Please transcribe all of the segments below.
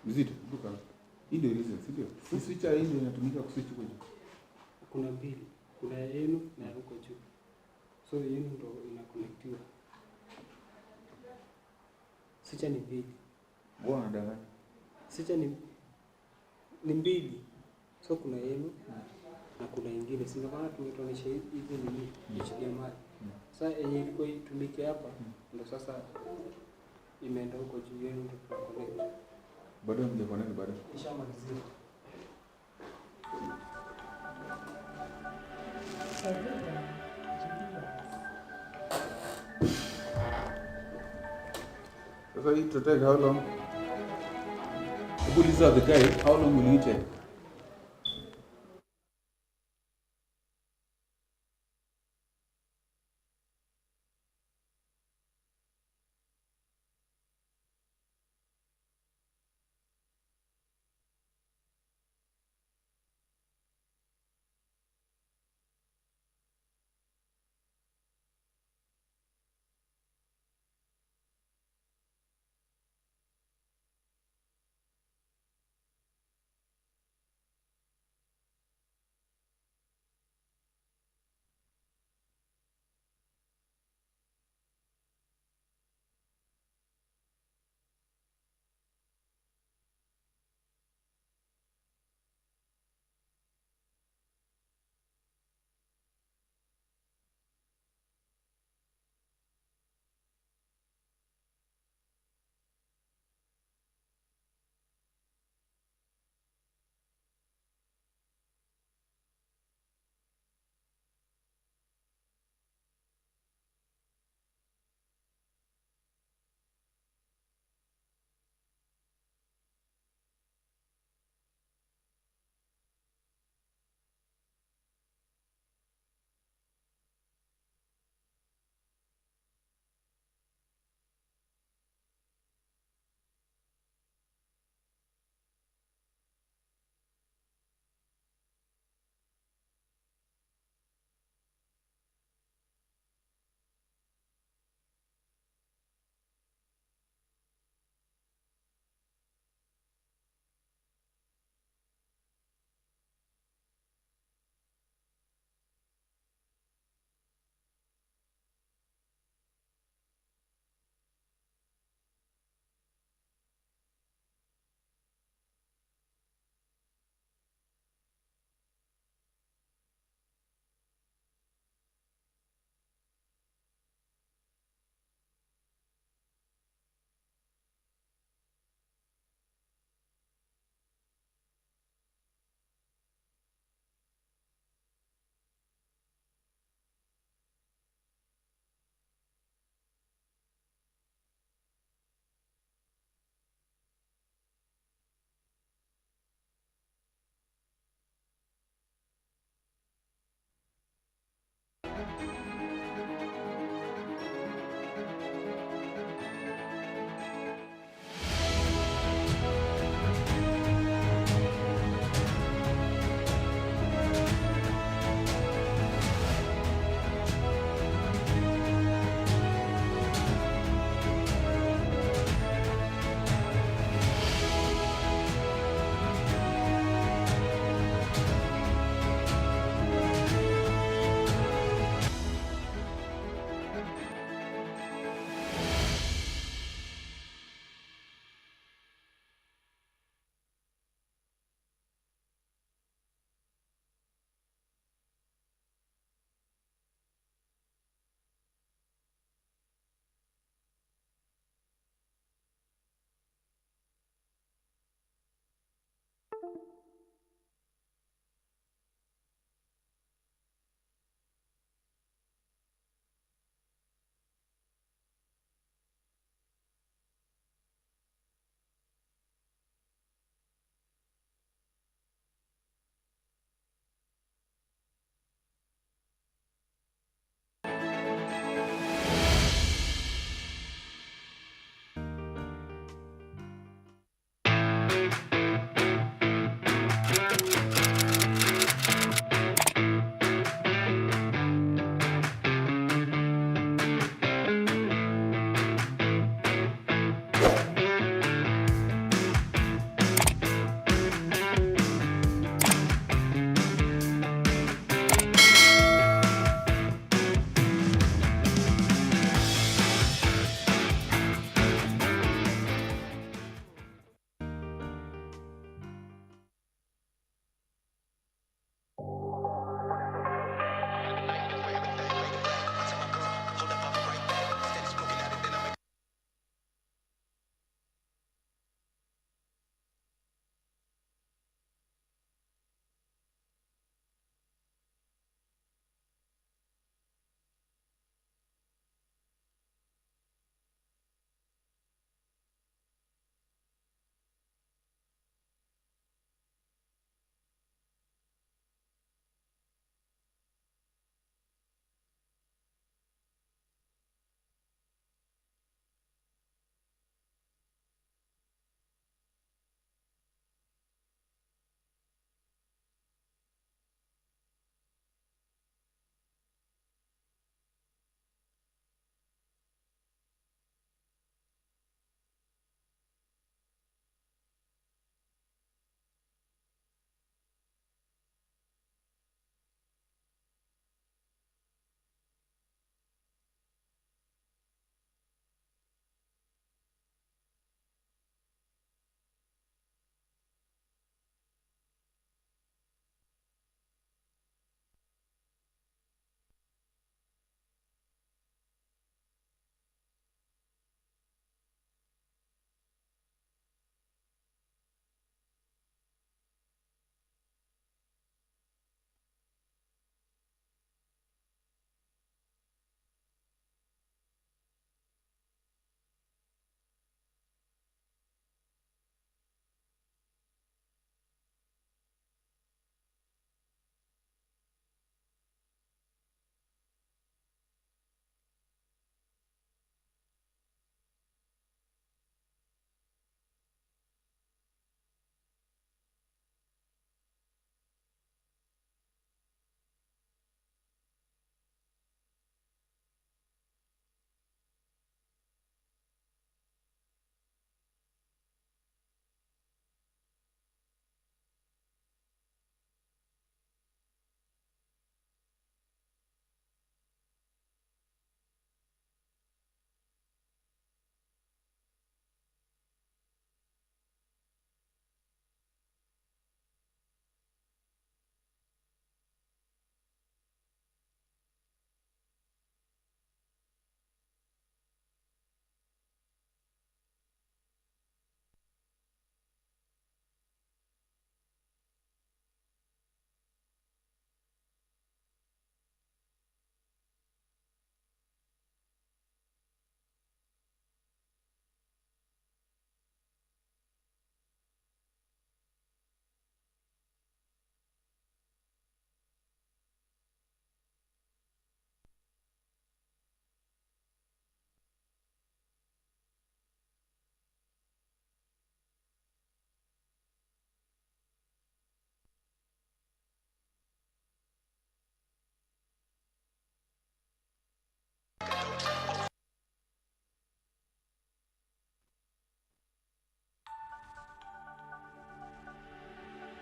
Is it? Buka. Hii ndio reason, si ndio? Si switcher hii ndio inatumika kuswitch huko juu. Kuna mbili. Kuna yenu na huko juu. So yenu ndio inaconnectiwa. Switcher ni mbili. Bwana anadanganya. Switcher ni mbili. So kuna yenu na kuna ingine. Si ndio maana tumetoanisha hizi ni HDMI. Sasa yenye ilikuwa itumike hapa ndio sasa imeenda huko juu yenu ndio tunaconnect. Bado mjaconnect bado. Ishamalizia. Sasa hii to take how long? Uliza the guy, how long will it take?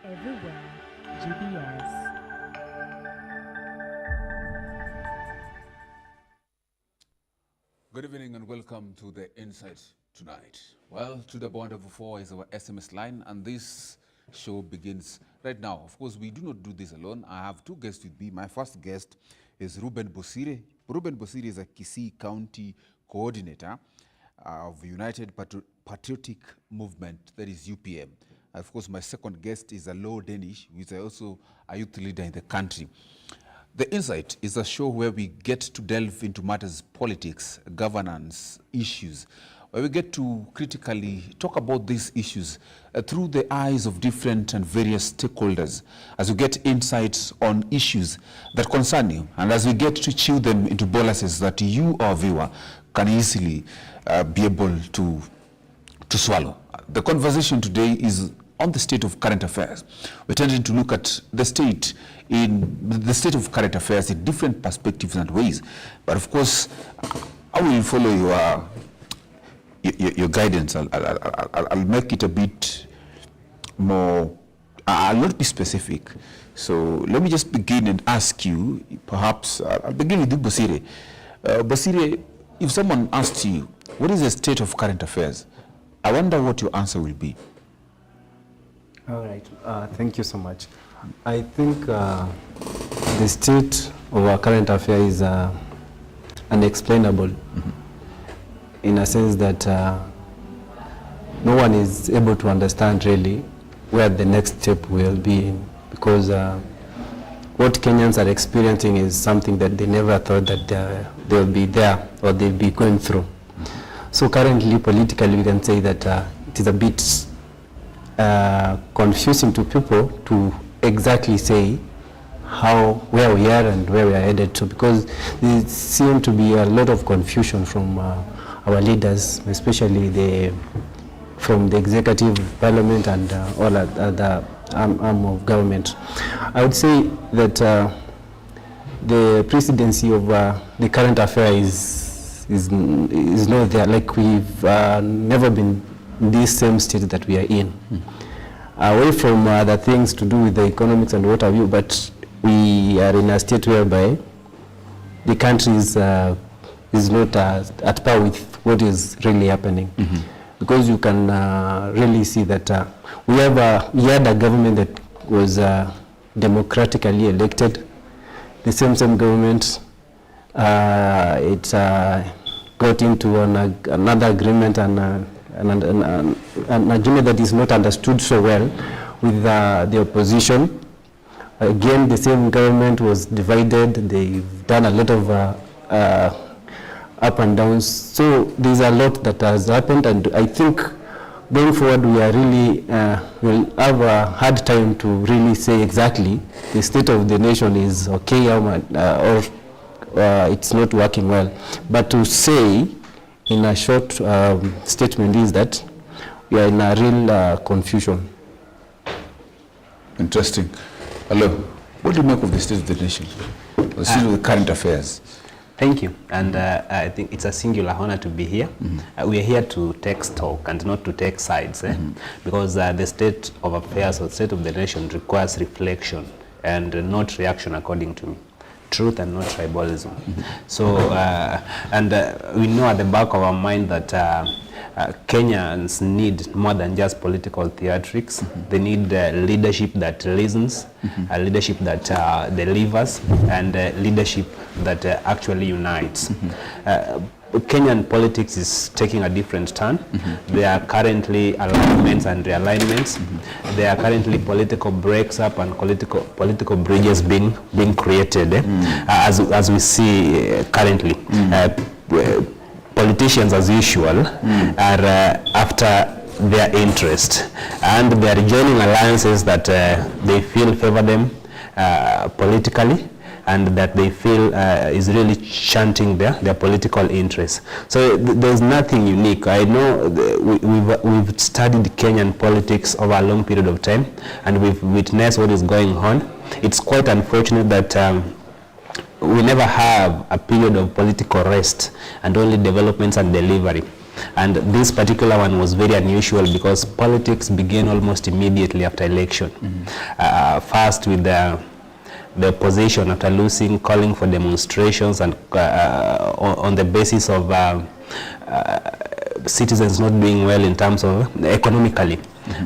everywhere. GBS. Good evening and welcome to the Insight tonight. Well, to the bond of 4 is our SMS line, and this show begins right now. Of course, we do not do this alone. I have two guests with me. My first guest is Reuben Bosire. Reuben Bosire is a Kisii County coordinator of United Patriotic Movement, that is UPM. Of course, my second guest is Alo Denish, who is also a youth leader in the country. The Insight is a show where we get to delve into matters politics, governance, issues, where we get to critically talk about these issues through the eyes of different and various stakeholders, as we get insights on issues that concern you, and as we get to chew them into boluses that you, our viewer, can easily be able to swallow. The conversation today is on the state of current affairs. We're tending to look at the state of current affairs in different perspectives and ways. But of course, I will follow your guidance. I'll make it a bit more, I'll not be specific. So let me just begin and ask you, perhaps, I'll begin with you, Bosire. Bosire, if someone asked you, what is the state of current affairs? I wonder what your answer will be. All right, thank you so much. I think the state of our current affairs is unexplainable, in a sense that no one is able to understand really where the next step will be in, because what Kenyans are experiencing is something that they never thought that they'll be there or they'll be going through. So currently, politically, we can say that it is a bit confusing to people to exactly say where we are and where we are headed to, because there seems to be a lot of confusion from our leaders, especially from the executive, parliament, and all other arm of government. I would say that the presidency of the current affair is not there. Like, we've never been in this same state that we are in. Away from other things to do with the economics and what have you, but we are in a state whereby the country is not at par with what is really happening. Because you can really see that we had a government that was democratically elected. The same government, it got into another agreement and an agreement that is not understood so well with the opposition. Again, the same government was divided. They've done a lot of up and downs. So there's a lot that has happened, and I think going forward we are really will have a hard time to really say exactly the state of the nation is okay or it's not working well. But to say in a short statement is that we are in a real confusion. Interesting. Hello. What do you make of the state of the nation? The state of the current affairs? Thank you, and I think it's a singular honor to be here. We are here to take stock and not to take sides, because the state of affairs or state of the nation requires reflection and not reaction, according to me. Truth and not tribalism. So, and we know at the back of our mind that Kenyans need more than just political theatrics. They need leadership that listens, leadership that delivers, and leadership that actually unites. Kenyan politics is taking a different turn. There are currently alignments and realignments. There are currently political breaks up and political bridges being created, as we see currently. Politicians, as usual, are after their interest, and they are joining alliances that they feel favor them politically, and that they feel is really chanting their political interests. So there's nothing unique. I know we've studied Kenyan politics over a long period of time, and we've witnessed what is going on. It's quite unfortunate that we never have a period of political rest and only developments and delivery. And this particular one was very unusual because politics began almost immediately after election. First with the opposition after losing, calling for demonstrations and on the basis of citizens not doing well in terms of economically.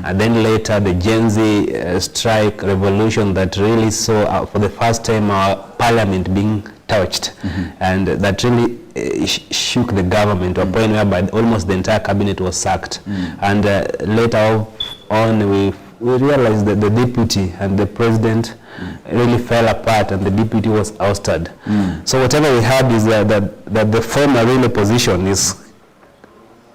And then later the Gen Z strike revolution that really saw for the first time our parliament being touched, and that really shook the government to a point whereby almost the entire cabinet was sacked. And later on we realized that the deputy and the president really fell apart and the deputy was ousted. So whatever we had is that the former real opposition is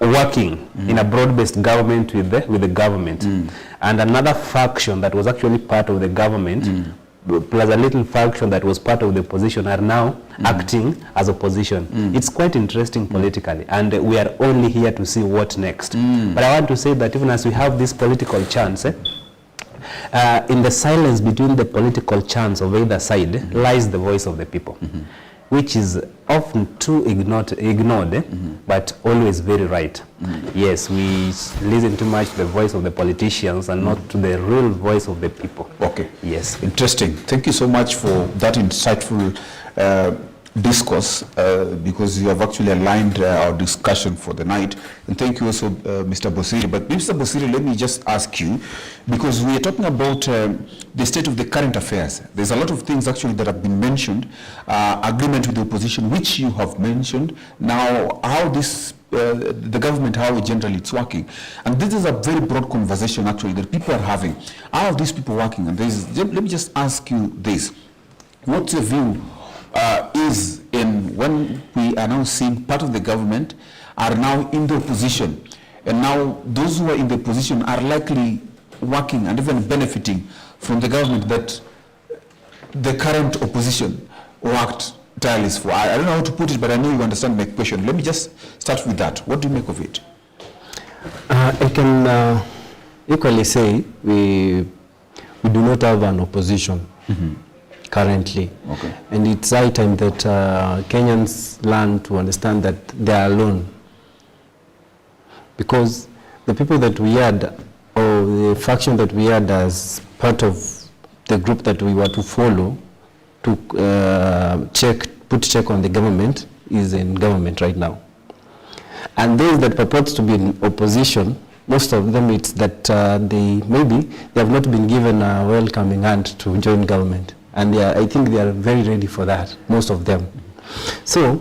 working in a broad-based government with the government. And another faction that was actually part of the government plus a little faction that was part of the opposition are now acting as opposition. It's quite interesting politically, and we are only here to see what next. But I want to say that even as we have this political chance, in the silence between the political chance of either side lies the voice of the people, which is often too ignored, but always very right. Yes, we listen too much to the voice of the politicians and not to the real voice of the people. Okay. Yes. Interesting. Thank you so much for that insightful discourse, because you have actually aligned our discussion for the night. And thank you also, Mr. Bosiri. But Mr. Bosiri, let me just ask you, because we are talking about the state of the current affairs. There's a lot of things actually that have been mentioned, agreement with the opposition, which you have mentioned. Now, how this, the government, how generally it's working. And this is a very broad conversation actually that people are having. How are these people working? And let me just ask you this. What's your view is in when we are now seeing part of the government are now in the opposition, and now those who are in the opposition are likely working and even benefiting from the government that the current opposition worked tirelessly for. I don't know how to put it, but I know you understand my question. Let me just start with that. What do you make of it? I can equally say we do not have an opposition currently. Okay. And it's high time that Kenyans learn to understand that they are alone. Because the people that we had, or the faction that we had as part of the group that we were to follow, to put check on the government, is in government right now. And those that purports to be in opposition, most of them it's that they have not been given a welcoming hand to join government. And I think they are very ready for that, most of them. So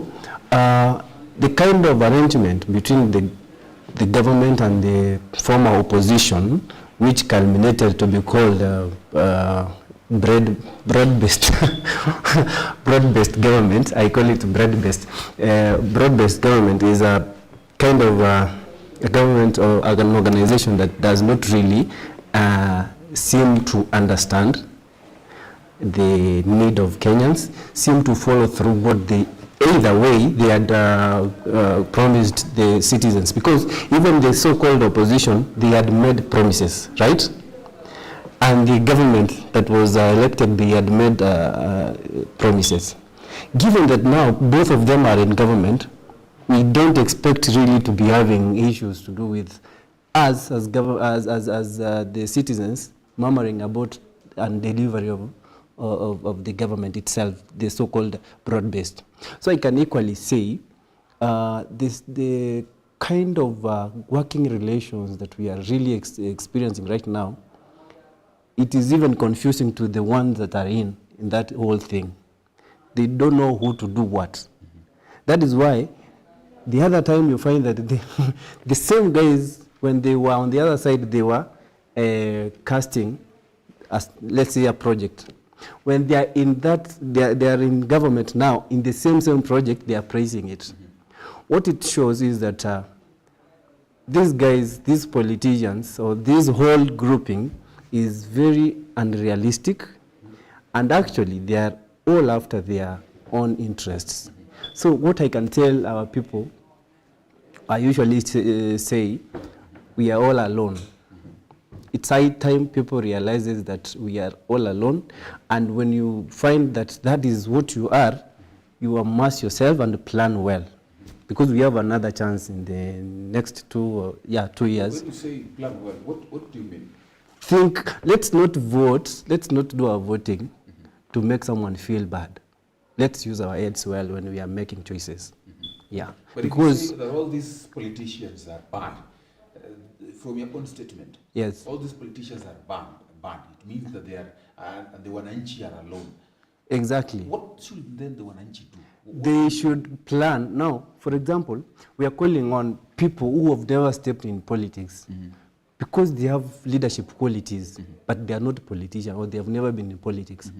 the kind of arrangement between the government and the former opposition, which culminated to be called broad-based broad-based government, I call it broad-based. Broad-based government is a kind of a government or an organization that does not really seem to understand the need of Kenyans, seem to follow through what they, either way, they had promised the citizens. Because even the so-called opposition, they had made promises, right? And the government that was elected, they had made promises. Given that now both of them are in government, we don't expect really to be having issues to do with us as the citizens murmuring about and delivery of the government itself, the so-called broad-based. So I can equally say the kind of working relations that we are really experiencing right now, it is even confusing to the ones that are in that whole thing. They don't know who to do what. That is why the other time you find that the same guys, when they were on the other side, they were casting, let's say, a project. When they are in that, they are in government now, in the same project, they are praising it. What it shows is that these guys, these politicians, or this whole grouping is very unrealistic, and actually they are all after their own interests. So what I can tell our people, I usually say, we are all alone. It's high time people realizes that we are all alone, and when you find that that is what you are, you immerse yourself and plan well. because we have another chance in the next 2 years. When you say plan well, what do you mean? Let's not vote, let's not do our voting to make someone feel bad. Let's use our heads well when we are making choices. Yeah, But because if you say that all these politicians are banned, from your own statement, yes, all these politicians are banned. It means that they are, and the Wananchi are alone. exactly. What should then the Wananchi do? They should plan. Now, for example, we are calling on people who have never stepped in politics because they have leadership qualities, but they are not politicians or they have never been in politics.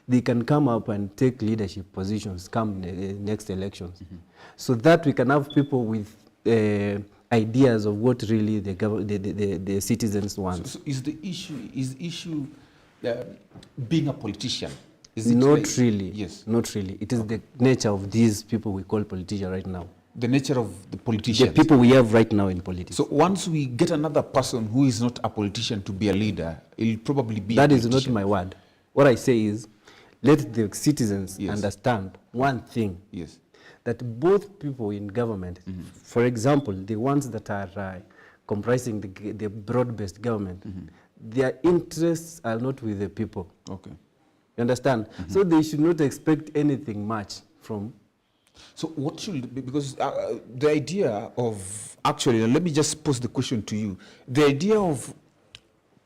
They can come up and take leadership positions come next elections, so that we can have people with ideas of what really the citizens want. So is the issue being a politician? Is it Not like- really. Yes. Not really. It is the nature of these people we call politicians right now. The nature of the The politicians. people we have right now in politics. So once we get another person who is not a politician to be a leader, he'll probably be That a is not politician. my word. What I say is, let the citizens Yes. understand one thing, Yes. that both people in government, for example, the ones that are comprising the broad-based government, their interests are not with the people. Okay. You understand? So they should not expect anything much from. So what should be, because the idea of, actually, let me just pose the question to you. The idea of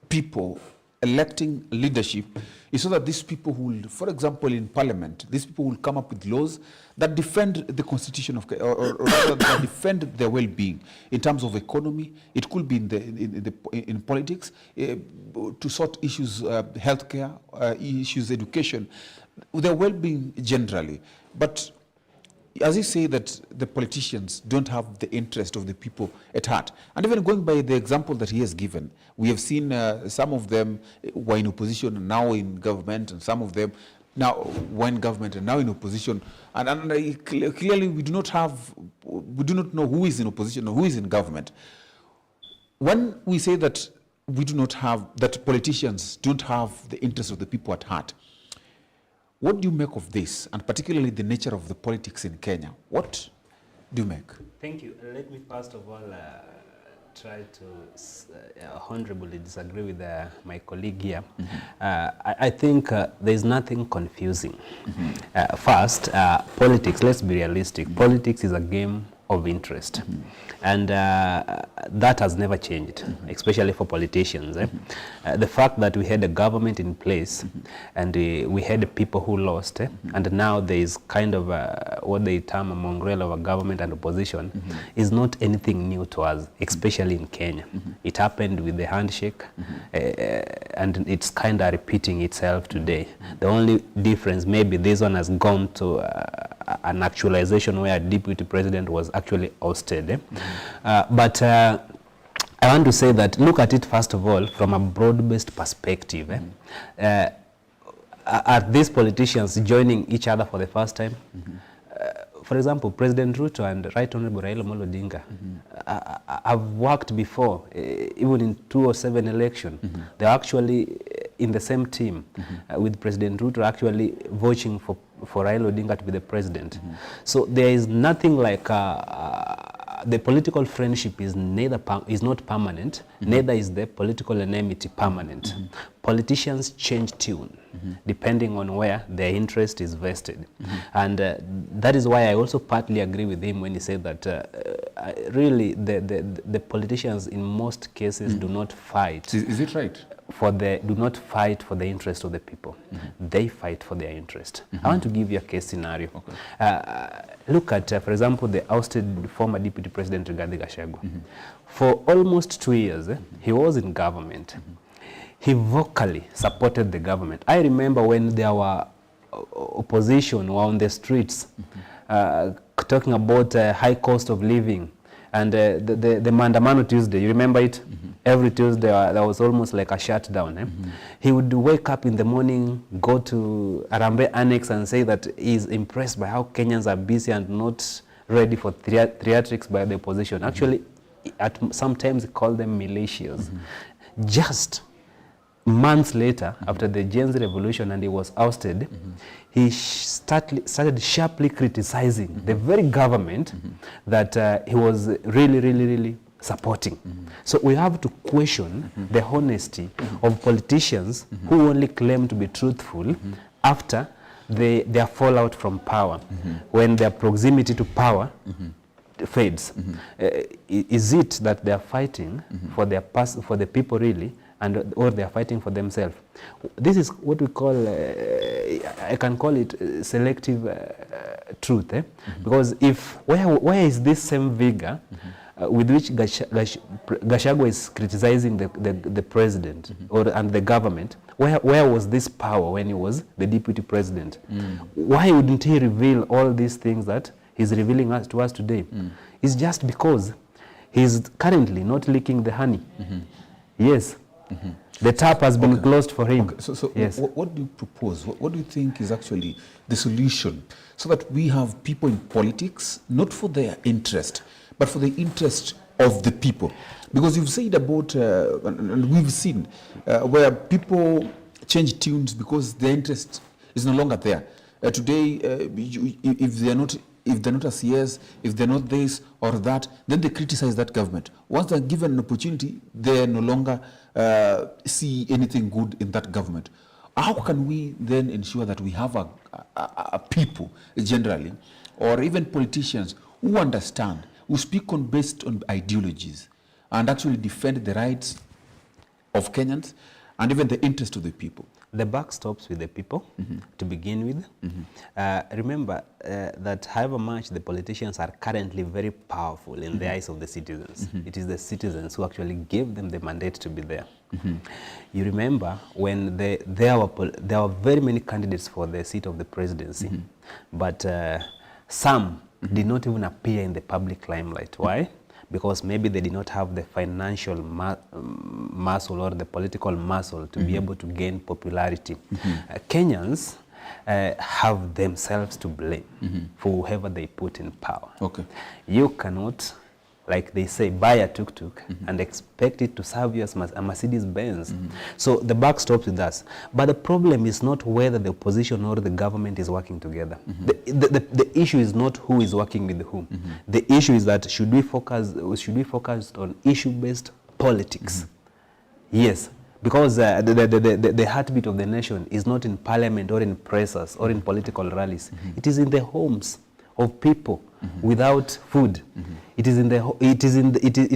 people electing leadership is so that these people will, for example, in parliament, these people will come up with laws that defend the constitution of, or rather that defend their well-being in terms of economy. It could be in politics, to sort issues, healthcare, issues, education, their well-being generally. But as you say that the politicians don't have the interest of the people at heart, and even going by the example that he has given, we have seen some of them were in opposition and now in government, and some of them now were in government and now in opposition, and clearly we do not know who is in opposition or who is in government. When we say that we do not have, that politicians don't have the interest of the people at heart, what do you make of this, and particularly the nature of the politics in Kenya? What do you make? Thank you. Let me first of all try to honorably disagree with my colleague here. I think there's nothing confusing. First, politics, let's be realistic. Politics is a game of interest. And that has never changed, especially for politicians. The fact that we had a government in place and we had people who lost, and now there is kind of what they term a mongrel of a government and opposition, is not anything new to us, especially in Kenya. It happened with the handshake, and it's kind of repeating itself today. The only difference, maybe this one has gone to an actualization where a deputy president was actually ousted. But I want to say that, look at it first of all from a broad-based perspective. Are these politicians joining each other for the first time? For example, President Ruto and Right Honorable Raila Amolo Odinga have worked before, even in 2007 election. They are actually in the same team with President Ruto actually voting for Raila Odinga to be the president. So there is nothing like the political friendship is not permanent, neither is the political enmity permanent. Politicians change tune depending on where their interest is vested. And that is why I also partly agree with him when he said that really the politicians in most cases do not fight. Is it right? Do not fight for the interest of the people. They fight for their interest. I want to give you a case scenario. Look at, for example, the ousted former Deputy President Rigathi Gachagua. For almost 2 years, he was in government. He vocally supported the government. I remember when there were opposition were on the streets talking about high cost of living and the Maandamano Tuesday. You remember it? Every Tuesday there was almost like a shutdown. He would wake up in the morning, go to Harambee Annex and say that he's impressed by how Kenyans are busy and not ready for theatrics by the opposition. Actually, sometimes he called them militias. Just months later, after the Gen Z revolution and he was ousted, he started sharply criticizing the very government that he was really supporting. So we have to question the honesty of politicians who only claim to be truthful after their fallout from power, when their proximity to power fades. Is it that they are fighting for the people really, or they are fighting for themselves? This is what we call, I can call it selective truth, because where is this same vigor with which Gachagua is criticizing the president and the government? Where was this power when he was the deputy president? Why wouldn't he reveal all these things that he's revealing to us today? It's just because he's currently not licking the honey. Yes. The tap has been closed for him. Okay. So yes. what do you propose? What do you think is actually the solution, so that we have people in politics, not for their interest, but for the interest of the people? Because you've said about, and we've seen, where people change tunes because their interest is no longer there. Today, if they're not a CS, if they're not this or that, then they criticize that government. Once they're given an opportunity, they no longer see anything good in that government. How can we then ensure that we have a people generally, or even politicians, who understand, who speak based on ideologies, and actually defend the rights of Kenyans and even the interest of the people? The buck stops with the people to begin with. Remember that however much the politicians are currently very powerful in the eyes of the citizens, it is the citizens who actually gave them the mandate to be there. You remember when there were very many candidates for the seat of the presidency, but some did not even appear in the public limelight. Why? Because maybe they did not have the financial muscle or the political muscle to be able to gain popularity. Kenyans have themselves to blame for whoever they put in power. Okay. You cannot, like they say, buy a tuk-tuk and expect it to serve you as a Mercedes-Benz. So the buck stops with us. But the problem is not whether the opposition or the government is working together. The issue is not who is working with whom. The issue is that should we focus on issue-based politics? Yes. Because the heartbeat of the nation is not in parliament or in presses or in political rallies. It is in the homes of people without food. It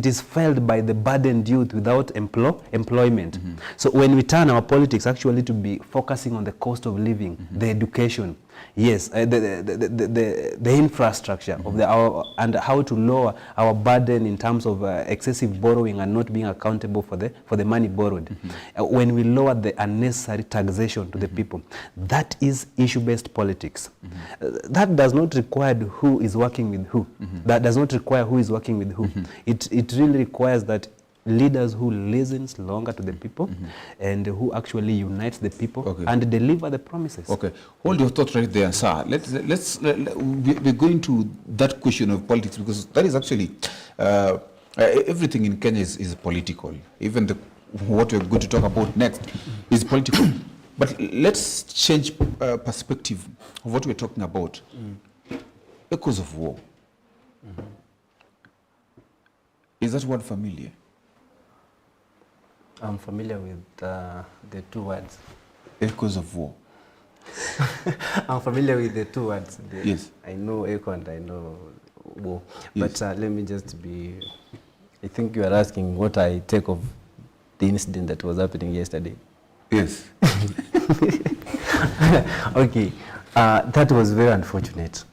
is felt by the burdened youth without employment. So when we turn our politics actually to be focusing on the cost of living, the education, yes, the infrastructure of and how to lower our burden in terms of excessive borrowing and not being accountable for the money borrowed. When we lower the unnecessary taxation to the people, that is issue-based politics. That does not require who is working with who. That does not require who is working with who. It really requires that leaders who listens longer to the people and who actually unites the people and deliver the promises. Okay, hold your thought right there, sir. We're going to that question of politics, because that is actually everything in Kenya is political. Even what we're going to talk about next is political. But let's change perspective of what we're talking about. Echoes of war. Is that word familiar? I'm familiar with the two words. Echoes of war. I'm familiar with the two words. Yes. I know echo and I know war. Yes. But let me just be... I think you are asking what I take of the incident that was happening yesterday. Yes. Okay. That was very unfortunate.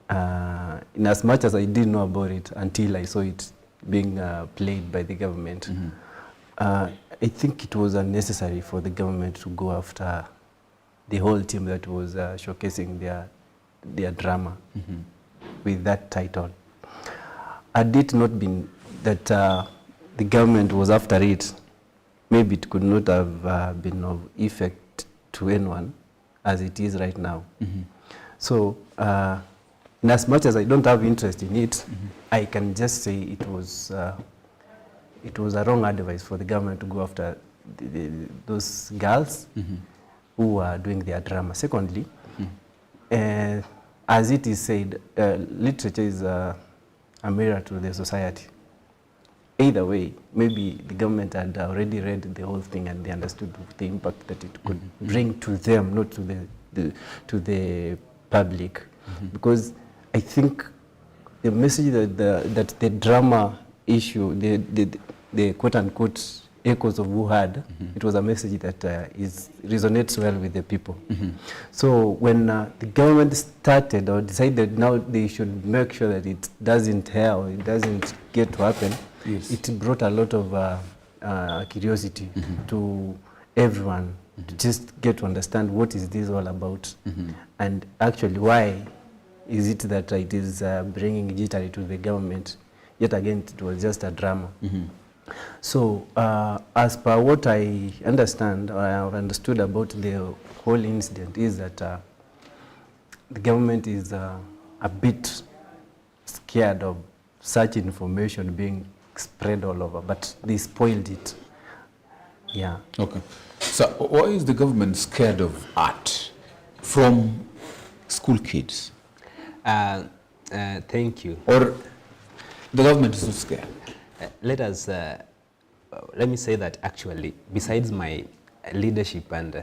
In as much as I didn't know about it until I saw it being played by the government, I think it was unnecessary for the government to go after the whole team that was showcasing their drama with that title. Had it not been that the government was after it, maybe it could not have been of effect to anyone as it is right now. So, in as much as I don't have interest in it, I can just say it was a wrong advice for the government to go after those girls who are doing their drama. Secondly, as it is said, literature is a mirror to the society. Either way, maybe the government had already read the whole thing and they understood the impact that it could bring to them, not to the public. Because I think the message that the drama issue, the quote-unquote echoes of Wuhan, it was a message that resonates well with the people. So when the government started or decided now they should make sure that it doesn't get to happen, it brought a lot of curiosity to everyone to just get to understand what is this all about, and actually why is it that it is bringing jittery to the government. Yet again, it was just a drama. So as per what I understand, or I have understood about the whole incident, is that the government is a bit scared of such information being spread all over, but they spoiled it. Yeah. Okay. So why is the government scared of art from school kids? Thank you. Or the government is not scared? Let me say that actually, besides my leadership and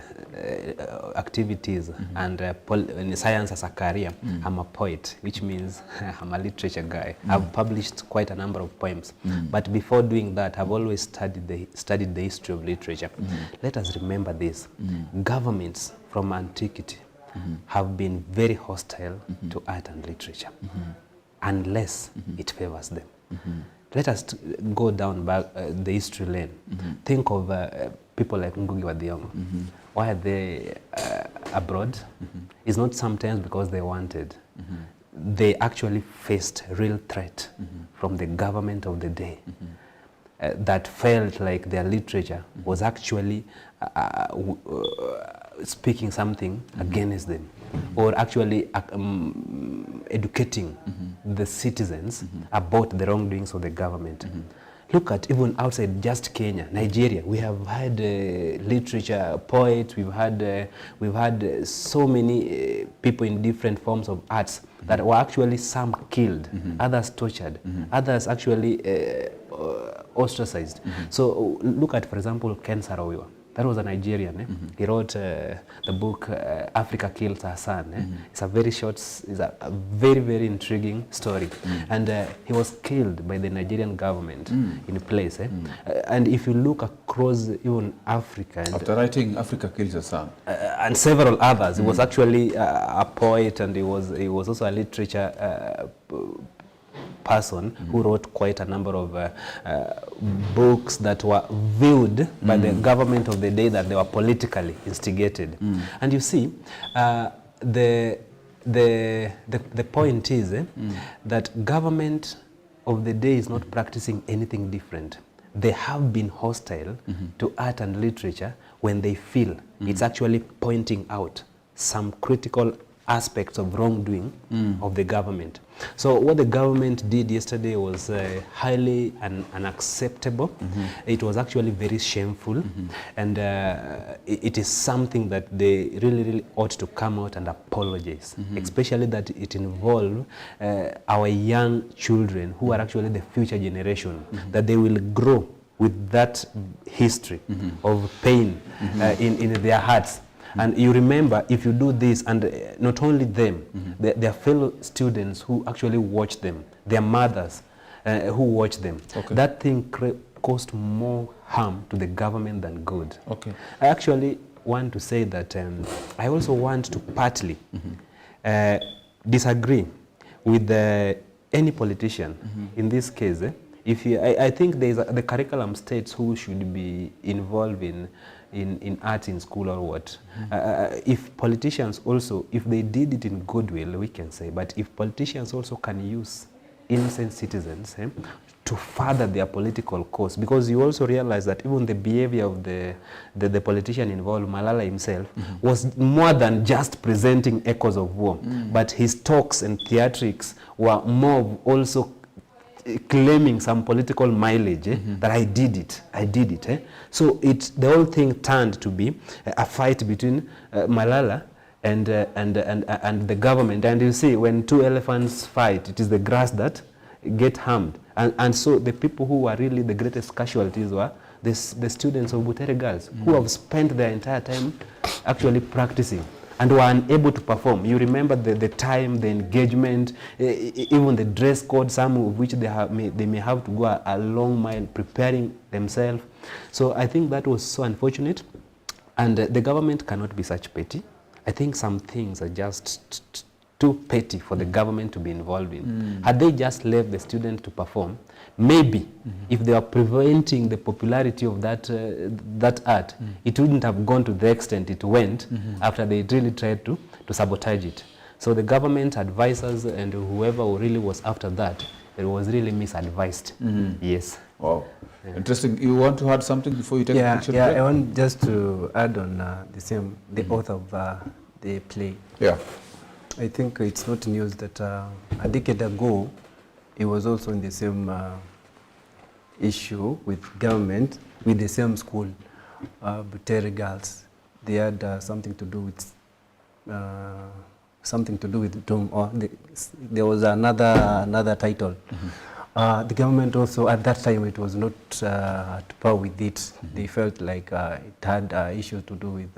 activities and in science as a career, I'm a poet, which means I'm a literature guy. I've published quite a number of poems. But before doing that, I've always studied the history of literature. Let us remember this. Governments from antiquity have been very hostile to art and literature, unless it favors them. Let us go down back the history lane. Think of people like Ngugi wa Thiong'o. Why are they abroad? It's not sometimes because they wanted. They actually faced real threat from the government of the day that felt like their literature was actually speaking something against them, or actually educating the citizens about the wrongdoings of the government. Look at even outside just Kenya, Nigeria, we have had literature, poets, we've had so many people in different forms of arts that were actually some killed, others tortured, others actually ostracized. So look at, for example, Ken Saro-Wiwa. That was a Nigerian. He wrote the book Africa Kills Her Son. It's a very short, it's a very, very intriguing story. And he was killed by the Nigerian government in place. And if you look across even Africa, and After writing Africa Kills Her Son, and several others, he was actually a poet, and he was also a literature person who wrote quite a number of books that were viewed by the government of the day that they were politically instigated. And you see, the point is that government of the day is not practicing anything different. They have been hostile to art and literature when they feel it's actually pointing out some critical aspects of wrongdoing of the government. So what the government did yesterday was highly unacceptable. It was actually very shameful, and it is something that they really ought to come out and apologize, especially that it involves our young children who are actually the future generation, that they will grow with that history of pain in their hearts. And you remember, if you do this, and not only them, their fellow students who actually watch them, their mothers who watch them, that thing caused more harm to the government than good. I actually want to say that I also want to partly disagree with any politician. In this case, I think the curriculum states who should be involved in art in school or what. If politicians also, if they did it in goodwill, we can say, but if politicians also can use innocent citizens to further their political cause, because you also realize that even the behavior of the politician involved, Malala himself, was more than just presenting echoes of war, but his talks and theatrics were more of also claiming some political mileage, that I did it. So the whole thing turned to be a fight between Malala and the government. And you see, when two elephants fight, it is the grass that get harmed. And so the people who were really the greatest casualties were the students of Butere Girls, who have spent their entire time actually practicing and were unable to perform. You remember the time, the engagement, even the dress code, some of which they may have to go a long mile preparing themselves. So I think that was so unfortunate. And the government cannot be such petty. I think some things are just too petty for the government to be involved in. Had they just left the student to perform, maybe if they are preventing the popularity of that art, it wouldn't have gone to the extent it went after they really tried to sabotage it. So the government advisors and whoever really was after that, it was really misadvised. Yes. Wow. Yeah. Interesting. You want to add something before you take a picture? Yeah, I want just to add on the author of the play. Yeah. I think it's not news that a decade ago, he was also in the same issue with government, with the same school, Butere Girls. They had something to do with Dom, or there was another title. The government also, at that time, it was not to par with it. They felt like it had issues to do with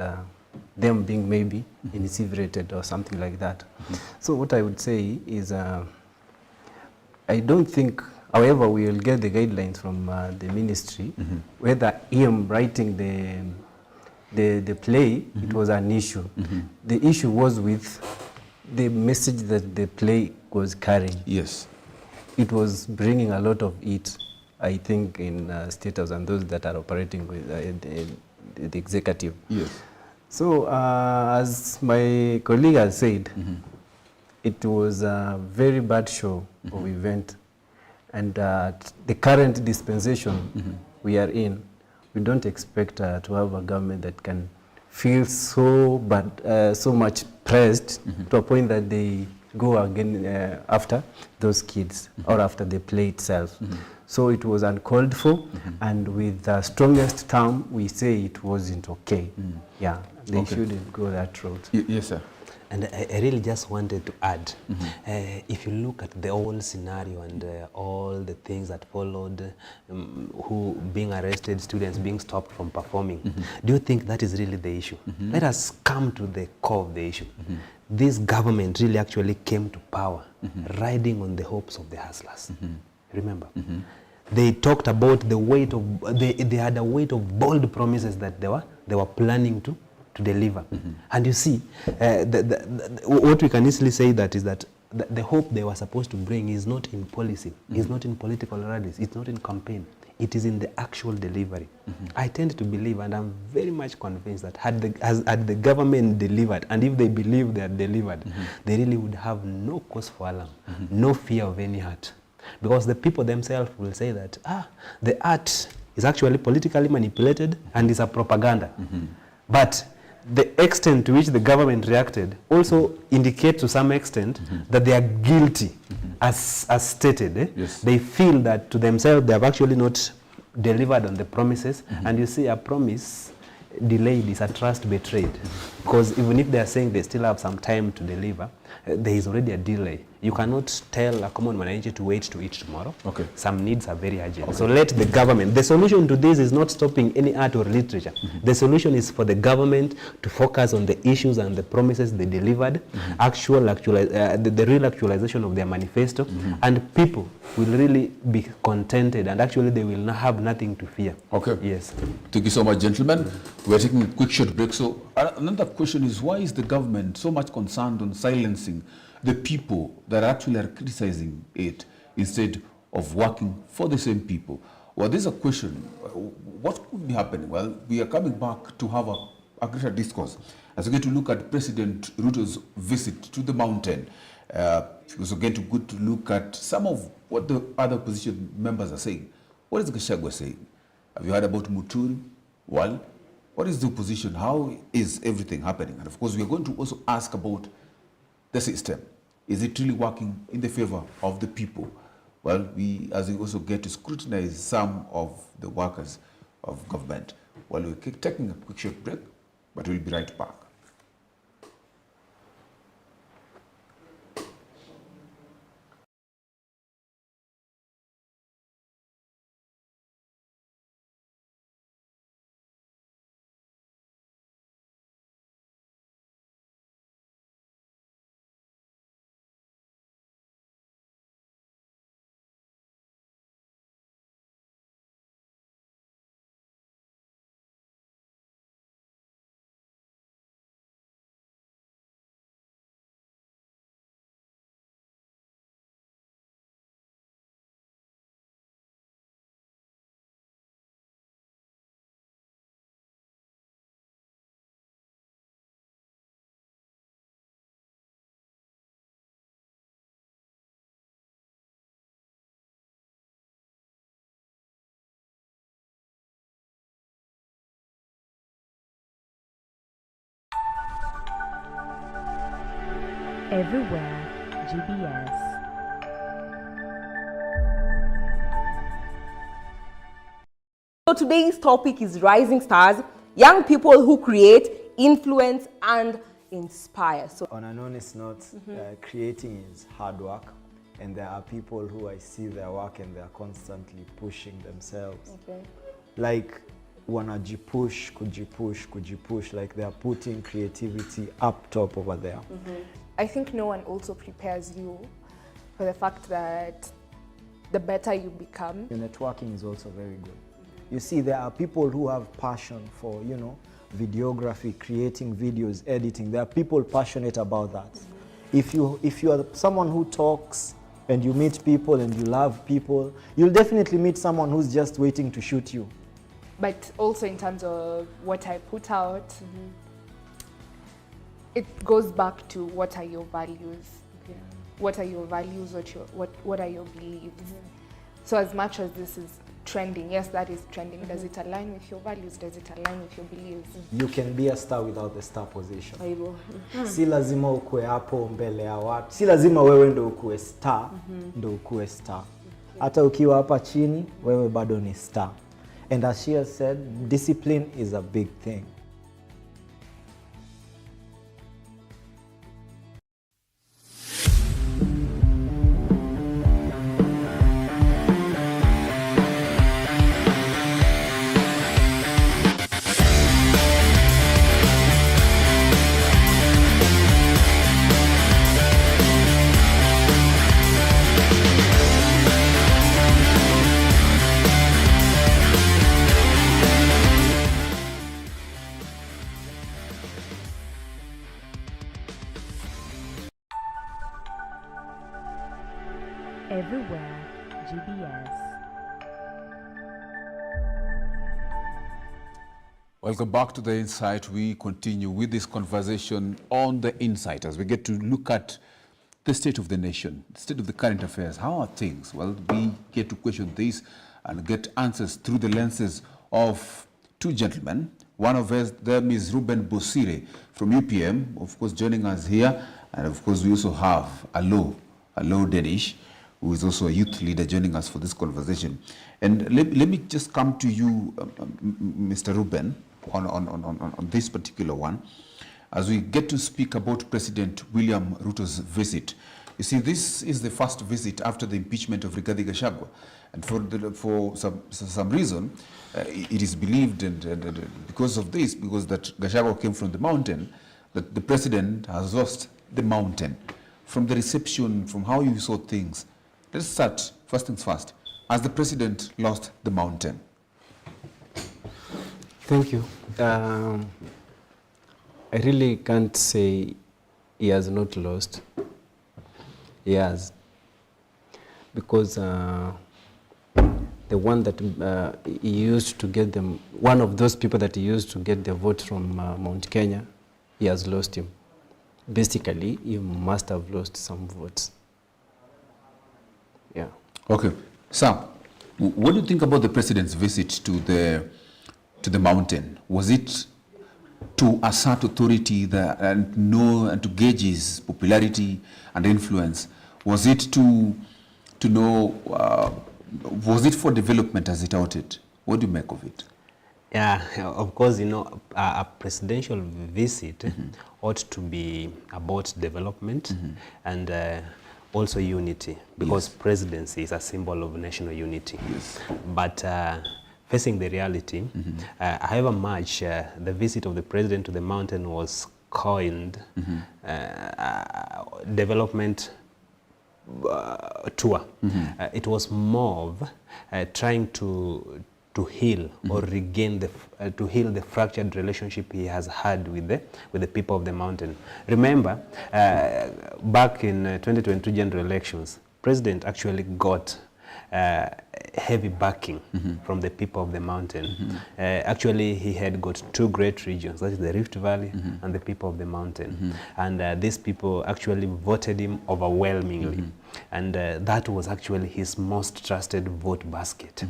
them being maybe incinerated or something like that. So what I would say is, I don't think, however, we will get the guidelines from the ministry, whether him writing the play, it was an issue. The issue was with the message that the play was carrying. Yes. It was bringing a lot of it, I think, in status and those that are operating with the executive. Yes. So, as my colleague has said, it was a very bad show of event. And the current dispensation we are in, we don't expect to have a government that can feel so much pressed to a point that they go again after those kids or after the play itself. So it was uncalled for, and with the strongest term, we say it wasn't okay. Yeah, they shouldn't go that route. Yes, sir. And I really just wanted to add, if you look at the whole scenario and all the things that followed, who being arrested, students being stopped from performing, do you think that is really the issue? Let us come to the core of the issue. This government really actually came to power riding on the hopes of the hustlers. Remember? They talked about the weight of, they had a weight of bold promises that they were planning to deliver. And you see, what we can easily say that is that the hope they were supposed to bring is not in policy, is not in political rallies, it's not in campaign, it is in the actual delivery. I tend to believe, and I'm very much convinced that had the government delivered, and if they believe they had delivered, they really would have no cause for alarm, no fear of any hurt. Because the people themselves will say that, the art is actually politically manipulated and is a propaganda. But the extent to which the government reacted also indicates to some extent that they are guilty, as stated. Yes. They feel that to themselves they have actually not delivered on the promises. And you see, a promise delayed is a trust betrayed. Because even if they are saying they still have some time to deliver, there is already a delay. You cannot tell a common manager to wait to eat tomorrow. Okay. Some needs are very urgent. So let the government, the solution to this is not stopping any art or literature. The solution is for the government to focus on the issues and the promises they delivered, the real actualization of their manifesto, and people will really be contented, and actually they will have nothing to fear. Okay. Yes. Thank you so much, gentlemen. We're taking a quick short break. So another question is, why is the government so much concerned on silencing the people that actually are criticizing it instead of working for the same people? Well, there's a question. What could be happening? Well, we are coming back to have a greater discourse as we get to look at President Ruto's visit to the mountain. It was again good to look at some of what the other opposition members are saying. What is Gachagua saying? Have you heard about Muturi? Well, what is the opposition? How is everything happening? And of course, we are going to also ask about the system. Is it really working in the favor of the people? well, as we also get to scrutinize some of the workers of government. Well, we're taking a quick short break, but we'll be right back. Everywhere GBS. So today's topic is Rising Stars, young people who create, influence and inspire. So on an honest note, creating is hard work, and there are people who I see their work and they are constantly pushing themselves. okay. Like wanajipush, kujipush, like they are putting creativity up top over there. I think no one also prepares you for the fact that the better you become. Your networking is also very good. You see, there are people who have passion for, you know, videography, creating videos, editing. There are people passionate about that. If you are someone who talks and you meet people and you love people, you'll definitely meet someone who's just waiting to shoot you. But also in terms of what I put out, it goes back to what are your values? Okay. What are your values? What are your beliefs? So as much as this is trending, yes, that is trending. Does it align with your values? Does it align with your beliefs? You can be a star without the star position. Aibu. Si lazima ukue hapo mbele ya watu. Si lazima wewe ndo ukue star, ndo ukue star. Hata ukiwa hapa chini, wewe bado ni star. And as she has said, discipline is a big thing. Everywhere GBS. Welcome back to The Insight. We continue with this conversation on The Insight as we get to look at the state of the nation, the state of the current affairs. How are things? Well, we get to question this and get answers through the lenses of two gentlemen. One of them is Reuben Bosire from UPM, of course, joining us here. And of course, we also have Alo Dennis, who is also a youth leader, joining us for this conversation. And let me just come to you, Mr. Reuben, on this particular one, as we get to speak about President William Ruto's visit. You see, this is the first visit after the impeachment of Rigathi Gachagua. And for some reason, it is believed, and because of this, because that Gachagua came from the mountain, that the president has lost the mountain. From the reception, from how you saw things, let's start, first things first. Has the president lost the mountain? Thank you. I really can't say he has not lost. He has. Because the one that he used to get them, one of those people that he used to get the vote from Mount Kenya, he has lost him. Basically, he must have lost some votes. Yeah. Okay. Sam, what do you think about the president's visit to the mountain? Was it to assert authority and to gauge his popularity and influence? Was it to to know, was it for development as it outed? What do you make of it? Yeah, of course, you know, a presidential visit ought to be about development and also unity, because presidency is a symbol of national unity. Yes. But facing the reality, however much the visit of the president to the mountain was coined development tour, it was more of trying to heal or regain to heal the fractured relationship he has had with the people of the mountain. Remember, back in 2022 general elections, President actually got heavy backing from the people of the mountain. Actually, he had got two great regions, that is the Rift Valley and the people of the mountain. And these people actually voted him overwhelmingly. And that was actually his most trusted vote basket.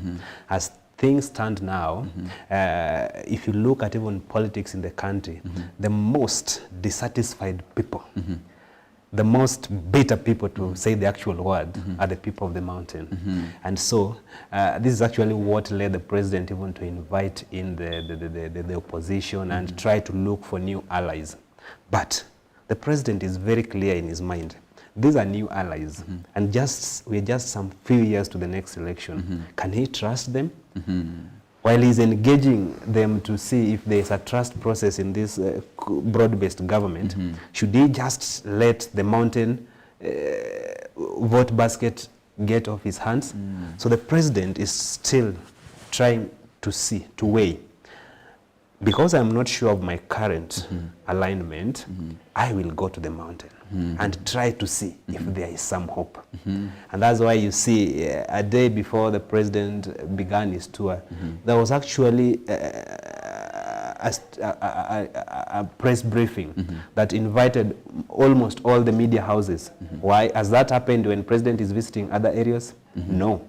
As things stand now, if you look at even politics in the country, the most dissatisfied people, the most bitter people, to say the actual word, are the people of the mountain. And so this is actually what led the president even to invite in the opposition and try to look for new allies. But the president is very clear in his mind. These are new allies, and we're just some few years to the next election. Can he trust them? While he's engaging them to see if there's a trust process in this broad-based government, should he just let the mountain vote basket get off his hands? So the president is still trying to weigh. Because I'm not sure of my current alignment, I will go to the mountain and try to see if there is some hope. And that's why you see a day before the president began his tour, there was actually a press briefing that invited almost all the media houses. Why? Has that happened when president is visiting other areas? No.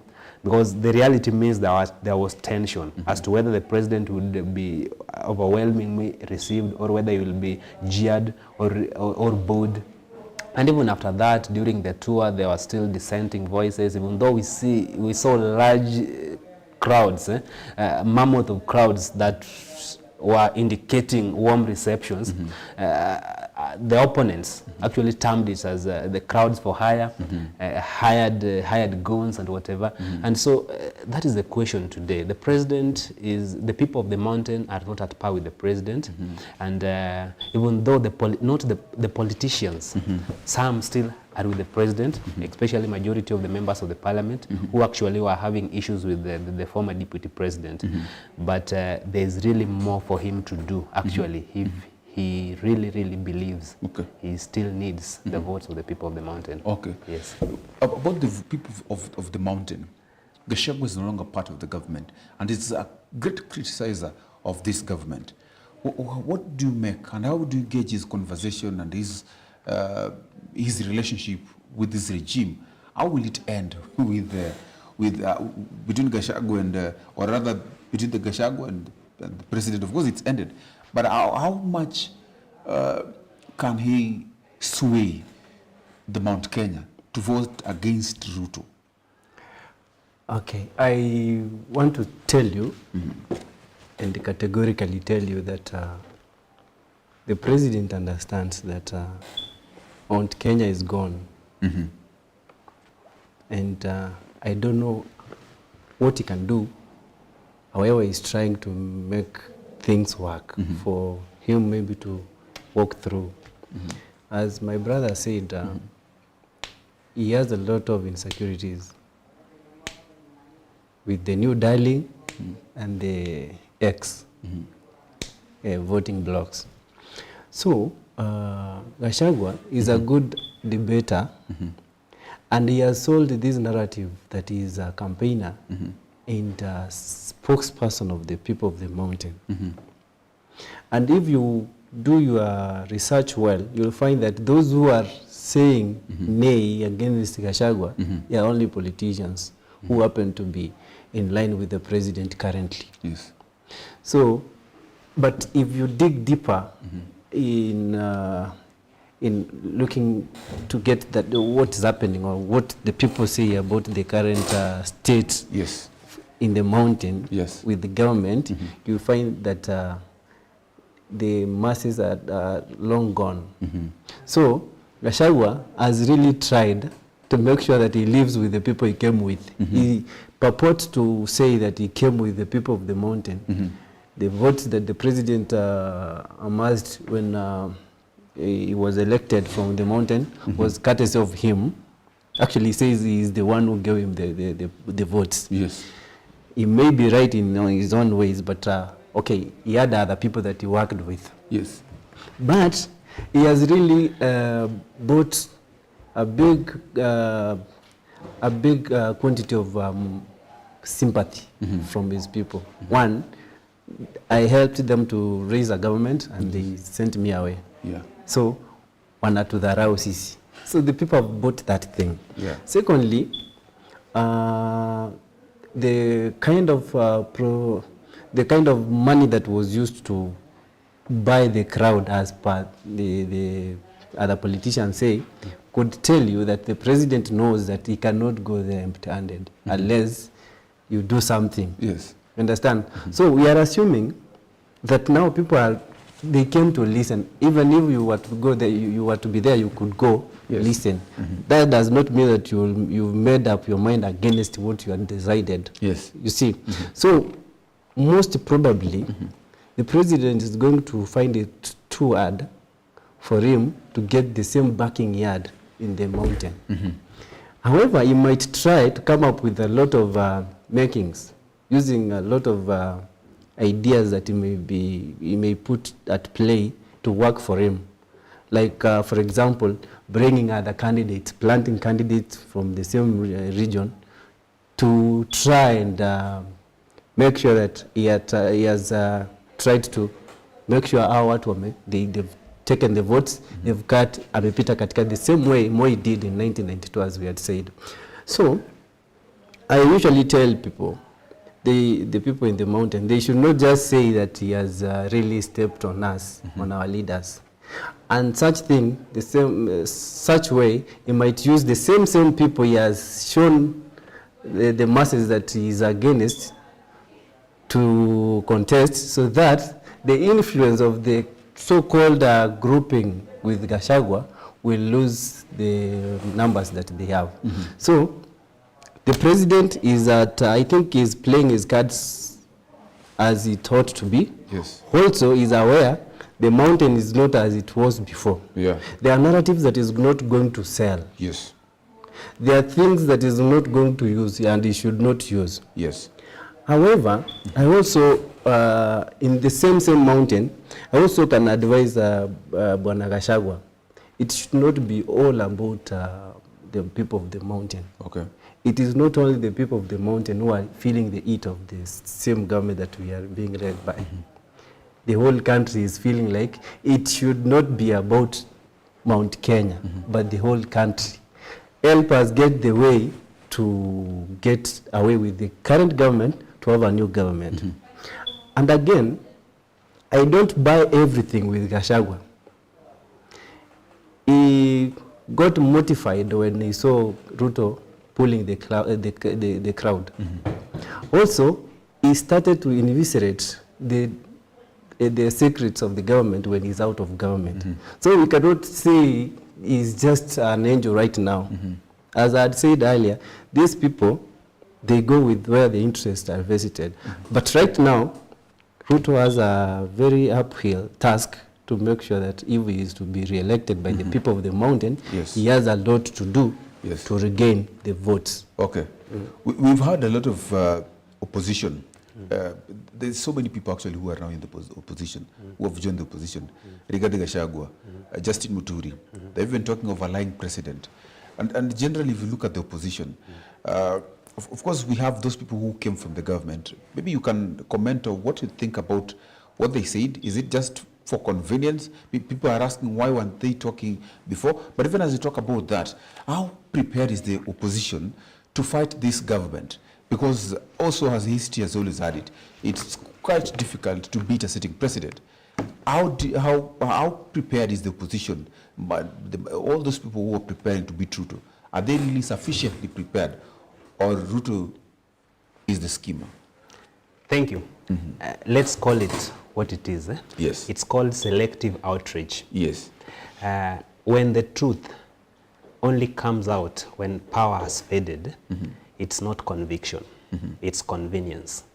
Because the reality means there was tension as to whether the president would be overwhelmingly received or whether he will be jeered or booed. And even after that, during the tour, there were still dissenting voices, even though we saw large crowds, mammoth of crowds that were indicating warm receptions. The opponents actually termed it as the crowds for hire, hired goons and whatever. And so that is the question today. The the people of the mountain are not at par with the president. And even though not the politicians, some still are with the president, especially majority of the members of the parliament, who actually were having issues with the former deputy president. But there's really more for him to do, actually, if he really, really believes he still needs the votes of the people of the mountain. Okay. Yes. About the people of the mountain, Gachagua is no longer part of the government, and is a great criticizer of this government. What do you make, and how do you gauge his conversation and his relationship with this regime? How will it end between Gachagua and, or rather between the Gachagua and the president? Of course, it's ended. But how much can he sway the Mount Kenya to vote against Ruto? Okay, I want to tell you and categorically tell you that the president understands that Mount Kenya is gone. And I don't know what he can do. However, he's trying to make things work for him maybe to walk through. As my brother said, he has a lot of insecurities with the new Darling and the X voting blocks. So Gachagua is a good debater, and he has sold this narrative that he is a campaigner and a spokesperson of the people of the mountain. And if you do your research well, you'll find that those who are saying nay against Gachagua are only politicians who happen to be in line with the president currently. Yes. So, but if you dig deeper in in looking to get that what is happening or what the people say about the current state Yes. in the mountain Yes. with the government, you find that the masses are long gone. So Gachagua has really tried to make sure that he lives with the people he came with. He purports to say that he came with the people of the mountain. The votes that the president amassed when he was elected from the mountain was courtesy of him. Actually, he says he is the one who gave him the votes. Yes. He may be right in his own ways, but okay, he had other people that he worked with. Yes. But he has really bought a big quantity of sympathy from his people. One, I helped them to raise a government and they sent me away. Yeah. So, wanatudharau sisi. So the people have bought that thing. Yeah. Secondly, the kind of money that was used to buy the crowd, as per the other politicians say, could tell you that the president knows that he cannot go there empty-handed unless you do something. Yes. Understand? So we are assuming that now people they came to listen. Even if you were to go there, you were to be there, you could go listen. That does not mean that you've made up your mind against what you had decided. Yes. You see? So most probably, the president is going to find it too hard for him to get the same backing yard in the mountain. However, he might try to come up with a lot of makings, using a lot of ideas that he may put at play to work for him. Like, for example, bringing other candidates, planting candidates from the same region to try and make sure that he has tried to make sure our they've taken the votes, they've cut amepita katika the same way Moi did in 1992, as we had said. So, I usually tell people, the people in the mountain, they should not just say that he has really stepped on us, on our leaders. And such thing, the same, such way, he might use the same people he has shown the masses that he is against to contest, so that the influence of the so-called grouping with Gachagua will lose the numbers that they have. So the president is I think is playing his cards as he thought to be. Yes. Also is aware the mountain is not as it was before. Yeah. There are narratives that is not going to sell. Yes. There are things that is not going to use and he should not use. Yes. However, I also, in the same mountain, I also can advise Bwana Gachagua. It should not be all about the people of the mountain. Okay. It is not only the people of the mountain who are feeling the heat of the same government that we are being led by. The whole country is feeling like it should not be about Mount Kenya, but the whole country. Help us get the way to get away with the current government to have a new government. And again, I don't buy everything with Gachagua. He got mortified when he saw Ruto pulling the crowd. Also, he started to eviscerate the secrets of the government when he's out of government. So we cannot say he's just an angel right now. As I had said earlier, these people, they go with where the interests are vested. But right now, Ruto has a very uphill task to make sure that if he is to be re-elected by the people of the mountain, he has a lot to do to regain the votes. Okay. We've had a lot of opposition. There's so many people actually who are now in the opposition, who have joined the opposition. Rigathi Gachagua, Justin Muturi, they're even talking of a lying president. And generally, if you look at the opposition, of course, we have those people who came from the government. Maybe you can comment on what you think about what they said. Is it just for convenience? People are asking why weren't they talking before? But even as you talk about that, how prepared is the opposition to fight this government? Because also, as history has always had it, it's quite difficult to beat a sitting president. How prepared is the opposition? But all those people who are preparing to beat Ruto, are they really sufficiently prepared, or Ruto is the schemer? Thank you. Let's call it what it is. Yes. It's called selective outrage. Yes. When the truth only comes out when power has faded, it's not conviction, it's convenience.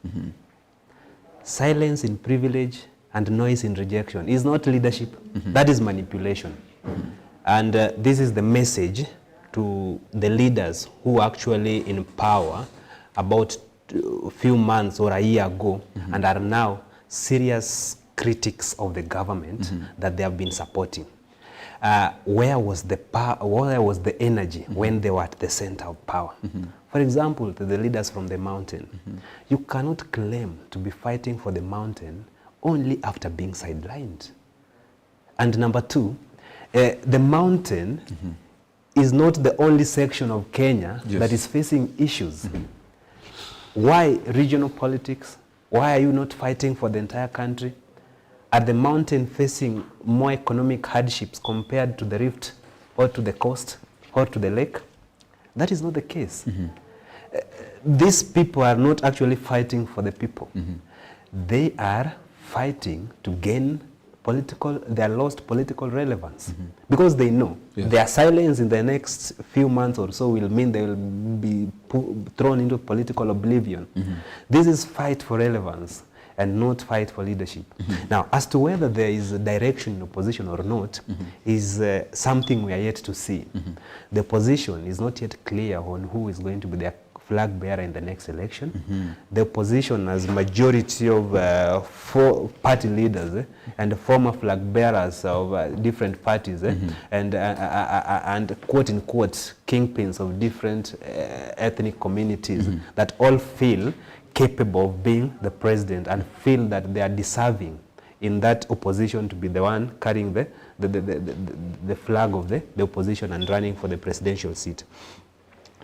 Silence in privilege and noise in rejection is not leadership, that is manipulation. And this is the message to the leaders who are actually in power about a few months or a year ago and are now serious critics of the government that they have been supporting. Where was the energy when they were at the center of power? For example, to the leaders from the mountain, you cannot claim to be fighting for the mountain only after being sidelined. And number two, the mountain is not the only section of Kenya that is facing issues. Why regional politics? Why are you not fighting for the entire country? Are the mountain facing more economic hardships compared to the rift or to the coast or to the lake? That is not the case. These people are not actually fighting for the people. They are fighting to gain their lost political relevance. Because they know their silence in the next few months or so will mean they will be thrown into political oblivion. This is fight for relevance and not fight for leadership. Now, as to whether there is a direction in opposition or not, is something we are yet to see. The position is not yet clear on who is going to be their flag bearer in the next election. The opposition has majority of 4 party leaders and former flag bearers of different parties and quote-unquote kingpins of different ethnic communities that all feel capable of being the president and feel that they are deserving in that opposition to be the one carrying the flag of the opposition and running for the presidential seat.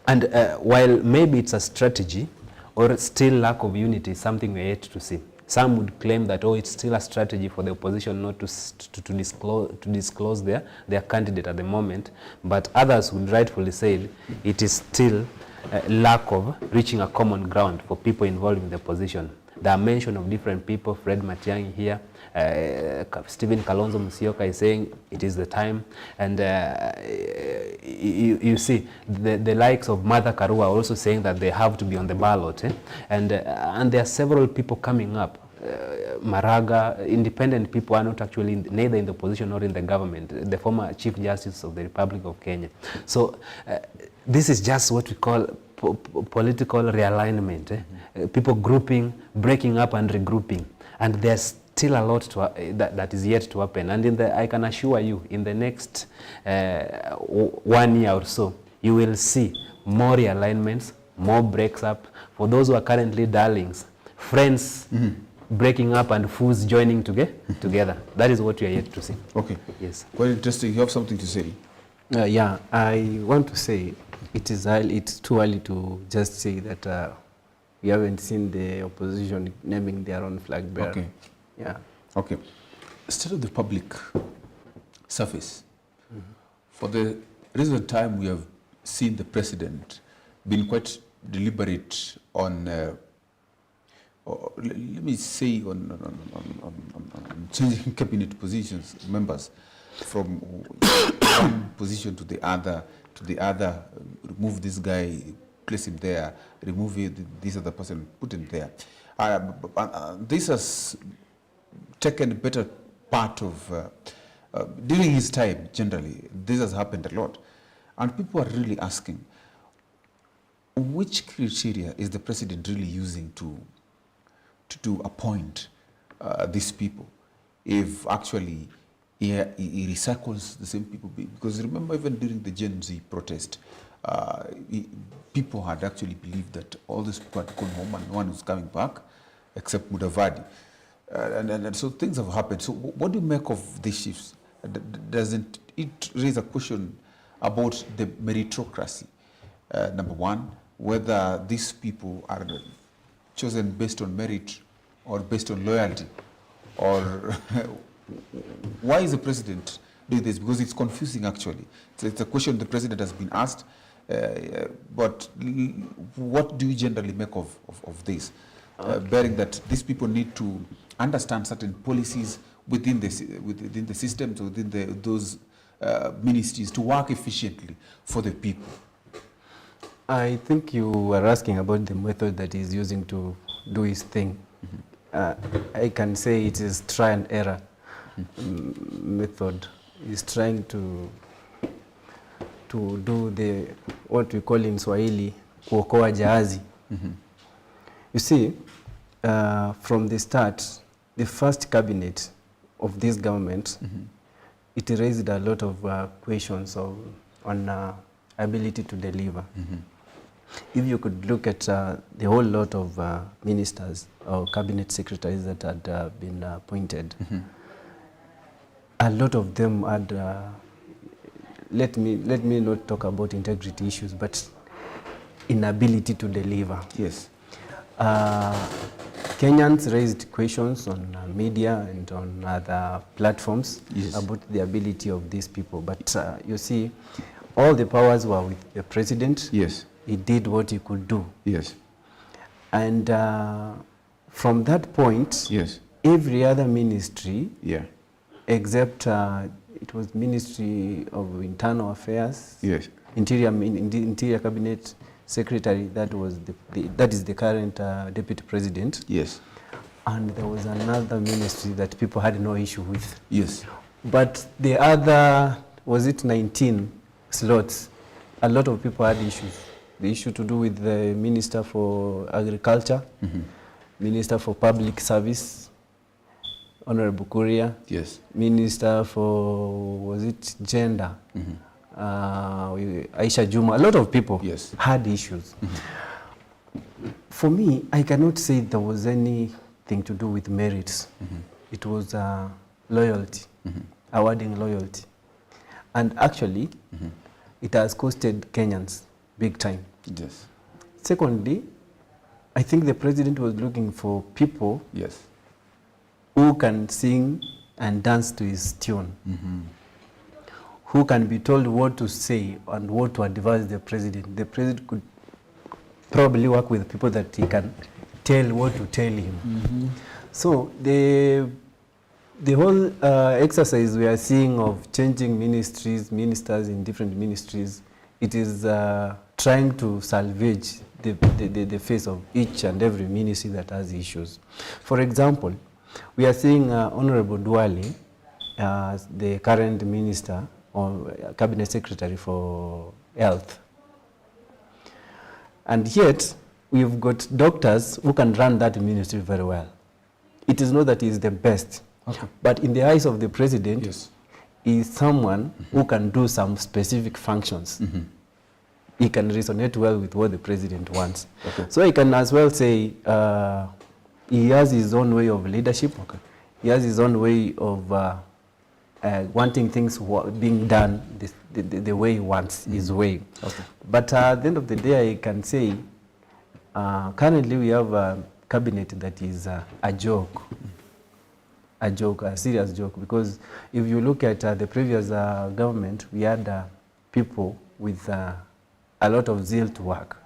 And while maybe it's a strategy or still lack of unity is something we're yet to see. Some would claim that, oh, it's still a strategy for the opposition not to disclose their candidate at the moment, but others would rightfully say it is still lack of reaching a common ground for people involved in the opposition. There are mention of different people, Fred Matiang'i here, Stephen Kalonzo Musyoka is saying it is the time, and you see the likes of Martha Karua are also saying that they have to be on the ballot, and there are several people coming up. Maraga, independent people are not actually neither in the opposition nor in the government, the former Chief Justice of the Republic of Kenya. So this is just what we call political realignment, people grouping, breaking up and regrouping, and there's still a lot that is yet to happen. And I can assure you, in the next 1 year or so, you will see more realignments, more breaks up. For those who are currently darlings, friends breaking up and fools joining together. That is what we are yet to see. Okay. Yes. Quite interesting. You have something to say? Yeah, I want to say it's too early to just say that we haven't seen the opposition naming their own flag bearer. Okay. Yeah. Okay. State of the public surface. For the recent time, we have seen the president being quite deliberate on, let me say, on changing cabinet positions, members from one position to the other, remove this guy, place him there, remove this other person, put him there. This has taken a better part of, during his time, generally, this has happened a lot. And people are really asking, which criteria is the president really using to appoint these people, if actually he recycles the same people? Because remember, even during the Gen Z protest, people had actually believed that all these people had gone home and no one was coming back except Mudavadi. And so things have happened. So what do you make of these shifts? Doesn't it raise a question about the meritocracy? Number one, whether these people are chosen based on merit or based on loyalty? Or why is the president doing this? Because it's confusing, actually. It's a question the president has been asked, but what do you generally make of this? Bearing that these people need to understand certain policies within the systems, within those ministries to work efficiently for the people. I think you were asking about the method that he's using to do his thing. I can say it is try and error method. He's trying to do what we call in Swahili kuokoa jahazi. You see, from the start, the first cabinet of this government, it raised a lot of questions on ability to deliver. If you could look at the whole lot of ministers or cabinet secretaries that had been appointed, a lot of them had, let me not talk about integrity issues, but inability to deliver. Yes. Kenyans raised questions on media and on other platforms about the ability of these people. But you see, all the powers were with the president. Yes. He did what he could do. Yes. And from that point, yes, every other ministry, yeah, except it was Ministry of Internal Affairs, yes, Interior Cabinet Secretary, that is the current Deputy President. Yes. And there was another ministry that people had no issue with. Yes. But the other, was it 19 slots, a lot of people had issues. The issue to do with the Minister for Agriculture, Minister for Public Service, Honorable Kuria, yes, Minister for, was it Gender, Aisha Juma, a lot of people yes, had issues. For me, I cannot say there was anything to do with merits. It was loyalty, awarding loyalty. And actually, it has costed Kenyans big time. Yes. Secondly, I think the president was looking for people, yes, who can sing and dance to his tune, who can be told what to say and what to advise the president. The president could probably work with people that he can tell what to tell him. So the whole exercise we are seeing of changing ministries, ministers in different ministries, it is trying to salvage the face of each and every ministry that has issues. For example, we are seeing Honorable Duale, the current minister or cabinet secretary for health. And yet, we've got doctors who can run that ministry very well. It is not that he is the best, but in the eyes of the president, yes, he is someone who can do some specific functions. He can resonate well with what the president wants. So I can as well say he has his own way of leadership. He has his own way of wanting things being done the way he wants, his way. But at the end of the day, I can say currently we have a cabinet that is a joke. A serious joke, because if you look at the previous government, we had people with a lot of zeal to work.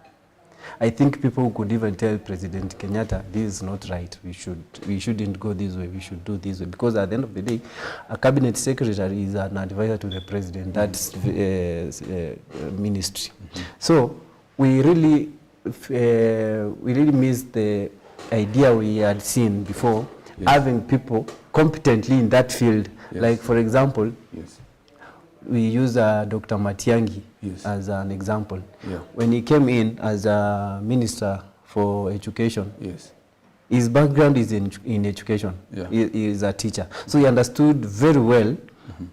I think people could even tell President Kenyatta, this is not right, we shouldn't go this way, we should do this way, because at the end of the day, a cabinet secretary is an advisor to the president, that's ministry. So we really missed the idea we had seen before, having people competently in that field. Like, for example, we use Dr. Matiang'i as an example. When he came in as a minister for education, his background is in education. He is a teacher. So he understood very well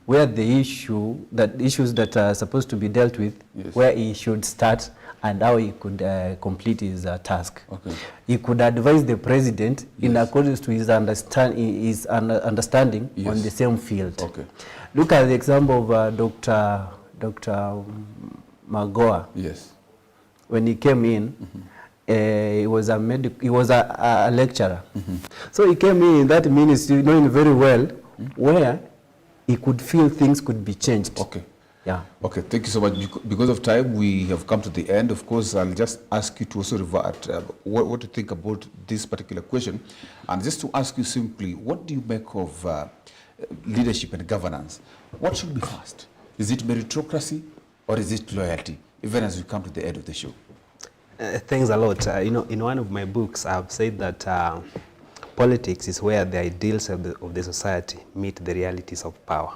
where the issues that are supposed to be dealt with, where he should start and how he could complete his task. He could advise the president in accordance to his understanding on the same field. Look at the example of Dr. Magoha. When he came in, he was a lecturer. So he came in that ministry knowing very well where he could feel things could be changed. Okay. Yeah. Okay, thank you so much. Because of time, we have come to the end. Of course, I'll just ask you to also revert what you think about this particular question. And just to ask you simply, what do you make of leadership and governance? What should be first? Is it meritocracy or is it loyalty? Even as we come to the end of the show. Thanks a lot. You know, in one of my books, I've said that politics is where the ideals of the society meet the realities of power.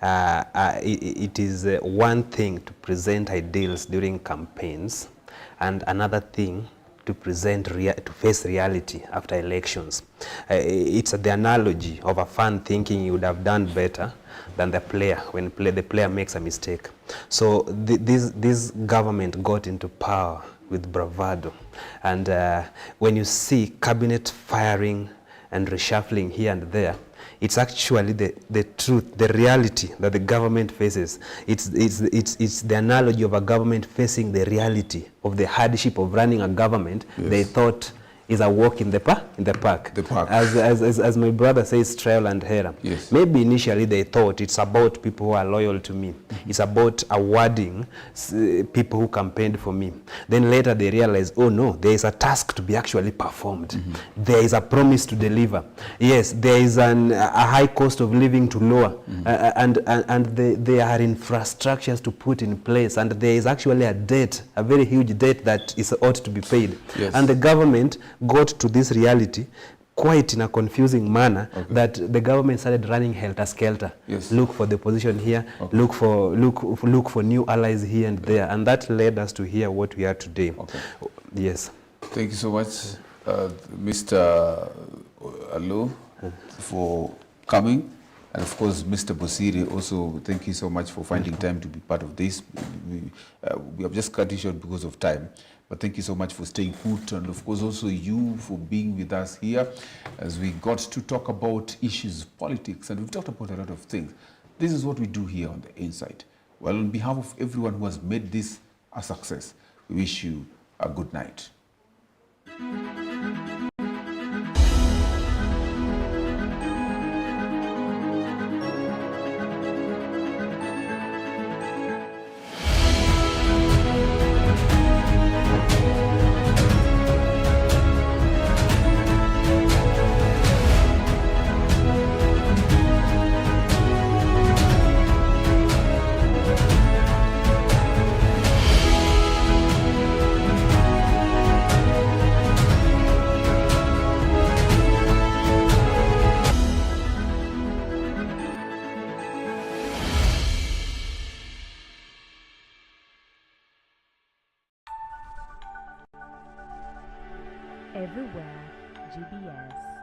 It is one thing to present ideals during campaigns and another thing to face reality after elections. It's the analogy of a fan thinking you would have done better than the player when the player makes a mistake. So this government got into power with bravado, and when you see cabinet firing and reshuffling here and there, it's actually the truth, the reality that the government faces. It's the analogy of a government facing the reality of the hardship of running a government. Yes. They thought is a walk in the park. The park. As my brother says, trial and error. Yes. Maybe initially they thought it's about people who are loyal to me. It's about awarding people who campaigned for me. Then later they realized, oh no, there is a task to be actually performed. There is a promise to deliver. Yes, there is a high cost of living to lower, and there are infrastructures to put in place, and there is actually a debt, a very huge debt that ought to be paid. Yes. And the government got to this reality quite in a confusing manner, that the government started running helter-skelter. Yes. Look for the position here, look for new allies here and there, and that led us to here what we are today. Yes. Thank you so much, Mr. Allo, for coming. And of course, Mr. Bosiri, also thank you so much for finding time to be part of this. We have just cut it short because of time. But thank you so much for staying put, and of course also you for being with us here as we got to talk about issues of politics, and we've talked about a lot of things. This is what we do here on The Insight. Well, on behalf of everyone who has made this a success, we wish you a good night. Everywhere, GBS.